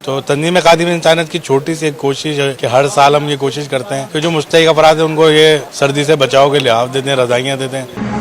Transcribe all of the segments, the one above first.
تو تنظیم خادم انسانیت کی چھوٹی سی ایک کوشش ہے کہ ہر سال ہم یہ کوشش کرتے ہیں کہ جو مستحق افراد ہیں ان کو یہ سردی سے بچاؤ کے لحاف دیتے ہیں، رضائیاں دیتے ہیں۔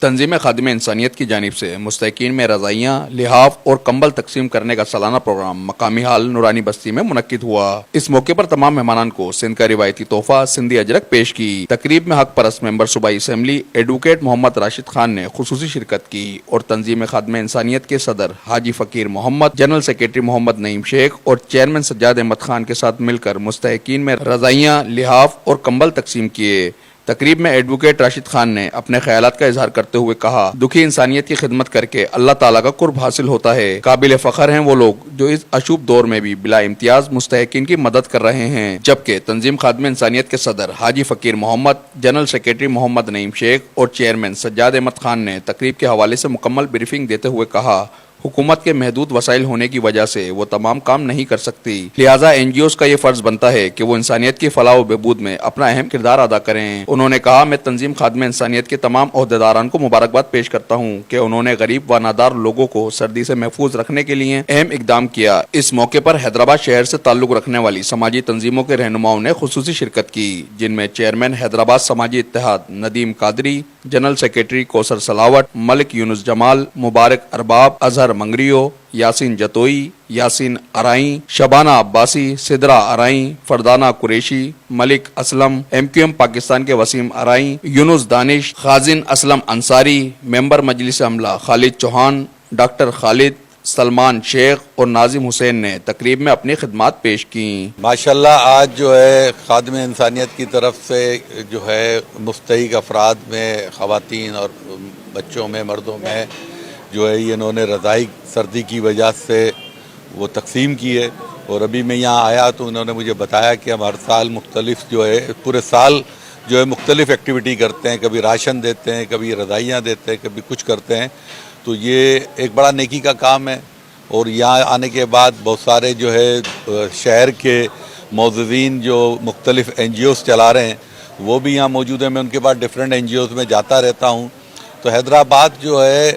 تنظیم خادم انسانیت کی جانب سے مستحقین میں رضائیاں، لحاف اور کمبل تقسیم کرنے کا سالانہ پروگرام مقامی ہال نورانی بستی میں منعقد ہوا۔ اس موقع پر تمام مہمانان کو سندھ کا روایتی تحفہ سندھی اجرک پیش کی۔ تقریب میں حق پرست ممبر صوبائی اسمبلی ایڈوکیٹ محمد راشد خان نے خصوصی شرکت کی اور تنظیم خادم انسانیت کے صدر حاجی فقیر محمد، جنرل سیکریٹری محمد نعیم شیخ اور چیئرمین سجاد احمد خان کے ساتھ مل کر مستحقین میں رضائیاں، لحاف اور کمبل تقسیم کیے۔ تقریب میں ایڈوکیٹ راشد خان نے اپنے خیالات کا اظہار کرتے ہوئے کہا، دکھی انسانیت کی خدمت کر کے اللہ تعالیٰ کا قرب حاصل ہوتا ہے۔ قابل فخر ہیں وہ لوگ جو اس اشوب دور میں بھی بلا امتیاز مستحقین کی مدد کر رہے ہیں۔ جبکہ تنظیم خادم انسانیت کے صدر حاجی فقیر محمد، جنرل سیکریٹری محمد نعیم شیخ اور چیئرمین سجاد احمد خان نے تقریب کے حوالے سے مکمل بریفنگ دیتے ہوئے کہا، حکومت کے محدود وسائل ہونے کی وجہ سے وہ تمام کام نہیں کر سکتی، لہٰذا NGOs کا یہ فرض بنتا ہے کہ وہ انسانیت کی فلاح و بہبود میں اپنا اہم کردار ادا کریں۔ انہوں نے کہا، میں تنظیم خادم انسانیت کے تمام عہدیداران کو مبارکباد پیش کرتا ہوں کہ انہوں نے غریب و نادار لوگوں کو سردی سے محفوظ رکھنے کے لیے اہم اقدام کیا۔ اس موقع پر حیدرآباد شہر سے تعلق رکھنے والی سماجی تنظیموں کے رہنماؤں نے خصوصی شرکت کی، جن میں چیئرمین حیدرآباد سماجی اتحاد ندیم قادری، جنرل سیکریٹری کوثر سلاوٹ، ملک یونس جمال، مبارک ارباب، اظہر منگریو، یاسین جتوئی، یاسین ارائیں، شبانہ عباسی، سدرہ ارائیں، فردانہ قریشی، ملک اسلم، MQM پاکستان کے وسیم ارائیں، یونس دانش، خازن اسلم انصاری، ممبر مجلس عملہ خالد چوہان، ڈاکٹر خالد، سلمان شیخ اور ناظم حسین نے تقریب میں اپنی خدمات پیش کیں۔ ماشاءاللہ آج جو ہے خادم انسانیت کی طرف سے جو ہے مستحق افراد میں، خواتین اور بچوں میں، مردوں میں جو ہے یہ انہوں نے رضائی سردی کی وجہ سے وہ تقسیم کی ہے۔ اور ابھی میں یہاں آیا تو انہوں نے مجھے بتایا کہ ہم ہر سال مختلف جو ہے پورے سال جو ہے مختلف ایکٹیویٹی کرتے ہیں، کبھی راشن دیتے ہیں، کبھی رضائیاں دیتے ہیں، کبھی کچھ کرتے ہیں۔ تو یہ ایک بڑا نیکی کا کام ہے۔ اور یہاں آنے کے بعد بہت سارے جو ہے شہر کے معززین جو مختلف NGOs چلا رہے ہیں وہ بھی یہاں موجود ہیں۔ میں ان کے بعد ڈفرینٹ NGOs میں جاتا رہتا ہوں۔ تو حیدرآباد جو ہے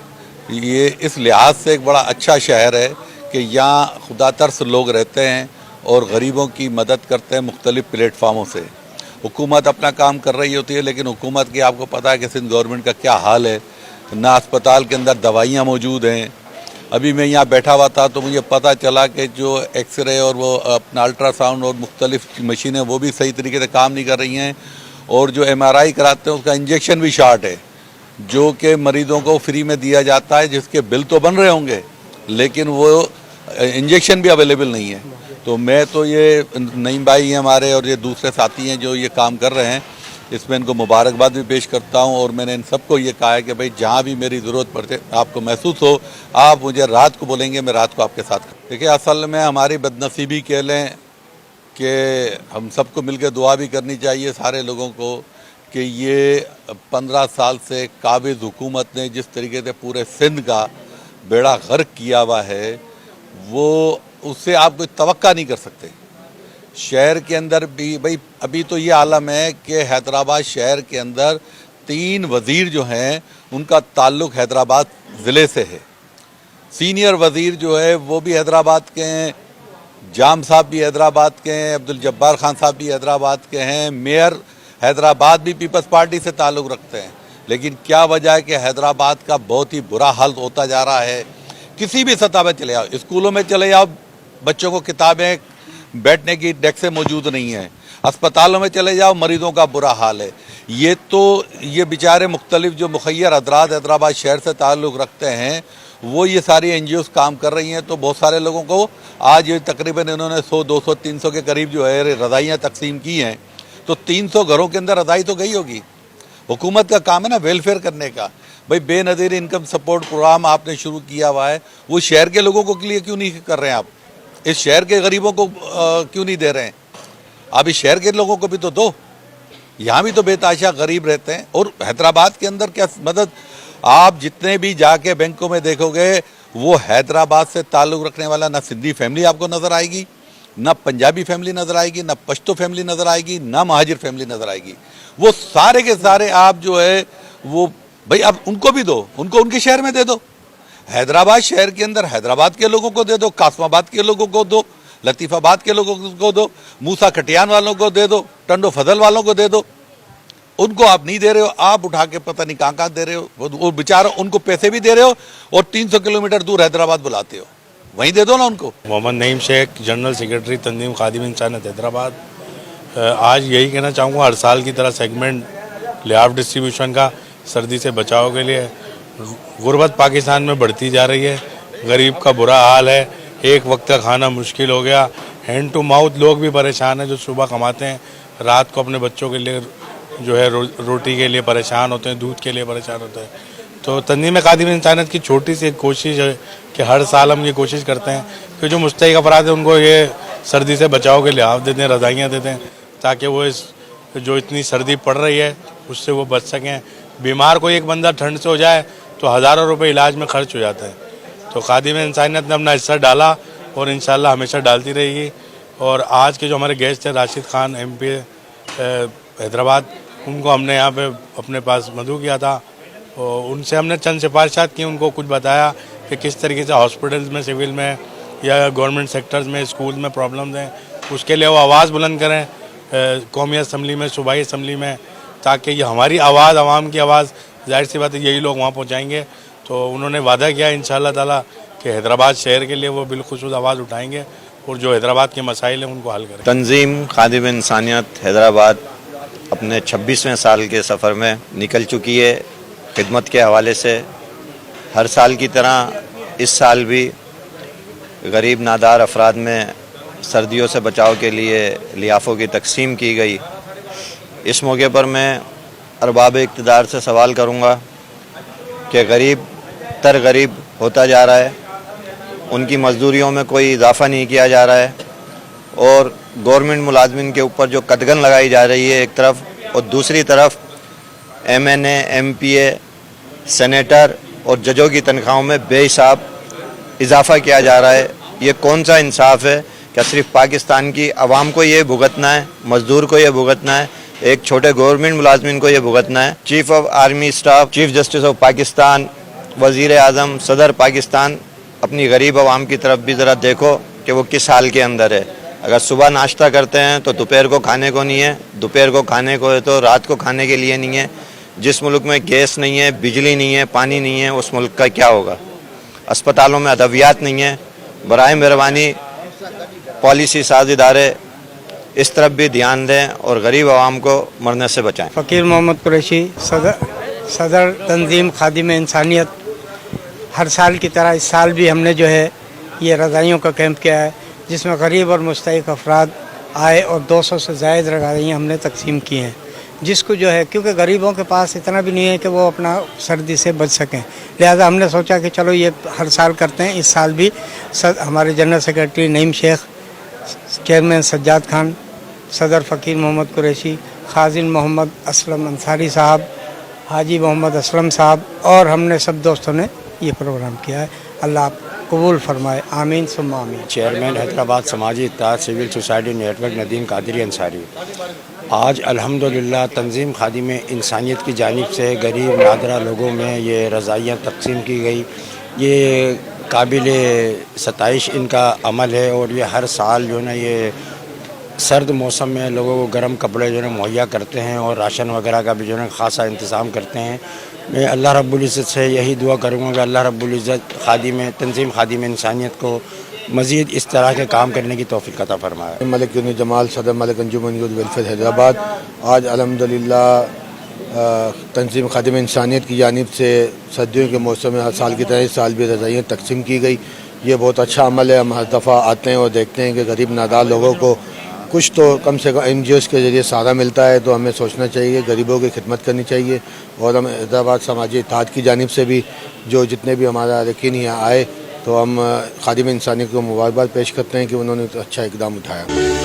یہ اس لحاظ سے ایک بڑا اچھا شہر ہے کہ یہاں خدا ترس لوگ رہتے ہیں اور غریبوں کی مدد کرتے ہیں مختلف پلیٹ فارموں سے۔ حکومت اپنا کام کر رہی ہوتی ہے، لیکن حکومت کی آپ کو پتہ ہے کہ سندھ گورنمنٹ کا کیا حال ہے، نہ اسپتال کے اندر دوائیاں موجود ہیں۔ ابھی میں یہاں بیٹھا ہوا تھا تو مجھے پتہ چلا کہ جو ایکس رے اور وہ اپنا الٹرا ساؤنڈ اور مختلف مشینیں وہ بھی صحیح طریقے سے کام نہیں کر رہی ہیں، اور جو MRI کراتے ہیں اس کا انجیکشن بھی شارٹ ہے، جو کہ مریضوں کو فری میں دیا جاتا ہے، جس کے بل تو بن رہے ہوں گے لیکن وہ انجیکشن بھی اویلیبل نہیں ہے۔ تو میں تو یہ نعیم بھائی ہیں ہمارے اور یہ دوسرے ساتھی ہیں جو یہ کام کر رہے ہیں، اس میں ان کو مبارکباد بھی پیش کرتا ہوں۔ اور میں نے ان سب کو یہ کہا ہے کہ بھائی جہاں بھی میری ضرورت پڑتے آپ کو محسوس ہو، آپ مجھے رات کو بولیں گے، میں رات کو آپ کے ساتھ کروں۔ دیکھیں اصل میں ہماری بدنصیبی کہہ لیں کہ ہم سب کو مل کے دعا بھی کرنی چاہیے سارے لوگوں کو کہ یہ 15 سال سے قابض حکومت نے جس طریقے سے پورے سندھ کا بیڑا غرق کیا ہوا ہے وہ اس سے آپ کوئی توقع نہیں کر سکتے۔ شہر کے اندر بھی بھائی ابھی تو یہ عالم ہے کہ حیدرآباد شہر کے اندر 3 वजीर जो हैं उनका ताल्लुक हैदराबाद ज़िले से है। सीनियर वजीर जो है वो भी हैदराबाद के हैं, जाम साहब भी हैदराबाद के हैं, अब्दुल जब्बार खान साहब भी हैदराबाद के हैं, मेयर हैदराबाद भी पीपल्स पार्टी से ताल्लुक़ रखते हैं। लेकिन क्या वजह है कि हैदराबाद का बहुत ही बुरा हाल होता जा रहा है। किसी भी सतह पर चले जाओ, स्कूलों में चले जाओ, बच्चों को किताबें बैठने की डेस्कें मौजूद नहीं हैं, अस्पतालों में चले जाओ, मरीजों का बुरा हाल है। ये बेचारे मुख्तलिफ जो मुखैर हजरात हैदराबाद शहर से ताल्लुक़ रखते हैं वो ये सारी NGOs काम कर रही हैं। तो बहुत सारे लोगों को आज ये तकरीबन इन्होंने 100, 200, 300 के करीब जो है रज़ाइयाँ तकसीम की हैं। तो 300 घरों के अंदर रज़ाई तो गई होगी। हुकूमत का काम है ना वेलफेयर करने का। भाई बेनज़ीर इनकम सपोर्ट प्रोग्राम आपने शुरू किया हुआ है, वो शहर के लोगों को के लिए क्यों नहीं कर रहे हैं आप? इस शहर के गरीबों को क्यों नहीं दे रहे हैं? आप इस शहर के लोगों को भी तो दो। यहाँ भी तो बेताशा गरीब रहते हैं। और हैदराबाद के अंदर क्या मदद, आप जितने भी जाके बैंकों में देखोगे वो हैदराबाद से ताल्लुक़ रखने वाला ना सिंधी फैमिली आपको नज़र आएगी, ना पंजाबी फैमिली नज़र आएगी, ना पश्तो फैमिली नज़र आएगी, ना महाजिर फैमिली नज़र आएगी। वो सारे के सारे आप जो है वो भाई आप उनको भी दो, उनको उनके शहर में दे दो। हैदराबाद शहर के अंदर हैदराबाद के लोगों को दे दो, कासमाबाद के लोगों को दो, लतीफ़ाबाद के लोगों को दो, मूसा कटियान वालों को दे दो, टंडो फजल वालों को दे दो। उनको आप नहीं दे रहे हो, आप उठा के पता नहीं कहाँ दे रहे हो। वो बेचारा उनको पैसे भी दे रहे हो और 300 किलोमीटर दूर हैदराबाद बुलाते हो, वहीं दे दो ना उनको। मोहम्मद नईम शेख, जनरल सेक्रेटरी तंजीम खादिम इंसानियत हैदराबाद। आज यही कहना चाहूँगा, हर साल की तरह सेगमेंट लिहाफ डिस्ट्रीब्यूशन का सर्दी से बचाव के लिए। गुर्बत पाकिस्तान में बढ़ती जा रही है, गरीब का बुरा हाल है, एक वक्त का खाना मुश्किल हो गया, हैंड टू माउथ लोग भी परेशान हैं जो सुबह कमाते हैं, रात को अपने बच्चों के लिए जो है रोटी के लिए परेशान होते हैं, दूध के लिए परेशान होते हैं। तो तंजीम खादिम इंसानियत की छोटी सी एक कोशिश है कि हर साल हम ये कोशिश करते हैं कि जो मुस्तहिक अफराद हैं उनको ये सर्दी से बचाव के लिहाफ देते हैं, रज़ाइयाँ देते हैं, ताकि वो इस जो इतनी सर्दी पड़ रही है उससे वो बच सकें। बीमार कोई एक बंदा ठंड से हो जाए तो हज़ारों रुपए इलाज में खर्च हो जाते हैं। तो खादिम इंसानियत ने अपना हिस्सा डाला और इंशाल्लाह हमेशा डालती रहेगी। और आज के जो हमारे गेस्ट थे राशिद खान MP हैदराबाद, उनको हमने यहाँ पे अपने पास मदऊ किया था और उनसे हमने चंद सिफारिशात की, उनको कुछ बताया कि किस तरीके से हॉस्पिटल्स में, सिविल में या गवर्नमेंट सेक्टर्स में, स्कूल में प्रॉब्लम्स हैं, उसके लिए वो आवाज़ बुलंद करें कौमी असम्बली में, सूबाई असम्बली में, ताकि ये हमारी आवाज़, आवाम की आवाज़, जाहिर सी बात है यही लोग वहाँ पहुँचाएँगे। तो उन्होंने वादा किया इंशाअल्लाह ताला कि हैदराबाद शहर के लिए वो बिलखुसूस आवाज़ उठाएँगे और जो हैदराबाद के मसाइल हैं उनको हल करें। तंजीम खादिम इंसानियत हैदराबाद अपने 26वें साल के सफ़र में निकल चुकी है। खिदमत के हवाले से हर साल की तरह इस साल भी गरीब नादार अफराद में सर्दियों से बचाव के लिए लियाफ़ों की तकसीम की गई। इस मौके पर मैं अरबाब इक़्तिदार से सवाल करूँगा कि गरीब तर गरीब होता जा रहा है, उनकी मज़दूरियों में कोई इजाफ़ा नहीं किया जा रहा है और गवर्नमेंट मुलाजमिन के ऊपर जो कदगन लगाई जा रही है एक तरफ, और दूसरी तरफ MNA, MPA, सेनेटर और जजों की तनख्वाहों में बेहिसाब इजाफ़ा किया जा रहा है। ये कौन सा इंसाफ है? क्या सिर्फ पाकिस्तान की आवाम को ये भुगतना है, मज़दूर को ये भुगतना है, एक छोटे गवर्नमेंट मुलाजमिन को ये भुगतना है? Chief of army staff, chief justice of Pakistan, वज़ीर आज़म, सदर पाकिस्तान, अपनी गरीब आवाम की तरफ भी ज़रा देखो कि वो किस हाल के अंदर है। अगर सुबह नाश्ता करते हैं तो दोपहर को खाने को नहीं है, दोपहर को खाने को है तो रात को खाने के लिए नहीं है। जिस मुल्क में गैस नहीं है, बिजली नहीं है, पानी नहीं है, उस मुल्क का क्या होगा? अस्पतालों में अदवियात नहीं है। बराए मेहरबानी पॉलिसी साज इदारे इस तरफ भी ध्यान दें और गरीब आवाम को मरने से बचाएं। फ़कीर मोहम्मद कुरैशी, सदर तंजीम खादिम इंसानियत। हर साल की तरह इस साल भी हमने जो है ये रज़ाइयों का कैंप किया है, जिसमें गरीब और मुस्तहिक अफराद आए और 200 से ज़ायद रज़ाइयाँ हमने तकसीम की हैं, जिसको जो है क्योंकि गरीबों के पास इतना भी नहीं है कि वो अपना सर्दी से बच सकें, लिहाजा हमने सोचा कि चलो ये हर साल करते हैं। इस साल भी हमारे general secretary Naeem Sheikh, chairman Sajjad Khan, सदर फ़कीर मोहम्मद कुरैशी, खाजिन मोहम्मद असलम अंसारी साहब, हाजी मोहम्मद असलम साहब और हमने सब दोस्तों ने ये प्रोग्राम किया है। अल्लाह कबूल फरमाए, आमीन सुम्मा आमीन। Chairman Hyderabad Samaji Ittehad civil society network Nadeem Qadri Ansari. آج الحمدللہ تنظیم خادم انسانیت کی جانب سے غریب نادرہ لوگوں میں یہ رضائیاں تقسیم کی گئی. یہ قابل ستائش ان کا عمل ہے اور یہ ہر سال جو ہے نا یہ سرد موسم میں لوگوں کو گرم کپڑے جو ہے مہیا کرتے ہیں اور راشن وغیرہ کا بھی جو ہے خاصا انتظام کرتے ہیں. میں اللہ رب العزت سے یہی دعا کروں گا کہ اللہ رب العزت تنظیم خادم انسانیت کو مزید اس طرح کے کام کرنے کی توفیق عطا فرمائے. ملک یونس جمال صدر ملک انجمن یوتھ ویلفیئر حیدرآباد. آج الحمدللہ تنظیم خادم انسانیت کی جانب سے سردیوں کے موسم میں ہر سال کی طرح اس سال بھی رضائیاں تقسیم کی گئی. یہ بہت اچھا عمل ہے. ہم ہر دفعہ آتے ہیں اور دیکھتے ہیں کہ غریب نادار لوگوں کو کچھ تو کم سے کم این جی اوز کے ذریعے سہارا ملتا ہے, تو ہمیں سوچنا چاہیے, غریبوں کی خدمت کرنی چاہیے. اور ہم حیدرآباد سماجی اتحاد کی جانب سے بھی جو جتنے بھی ہمارا اراکین یہاں آئے تو ہم خادم انسانیت کو مبارکباد پیش کرتے ہیں کہ انہوں نے اچھا اقدام اٹھایا.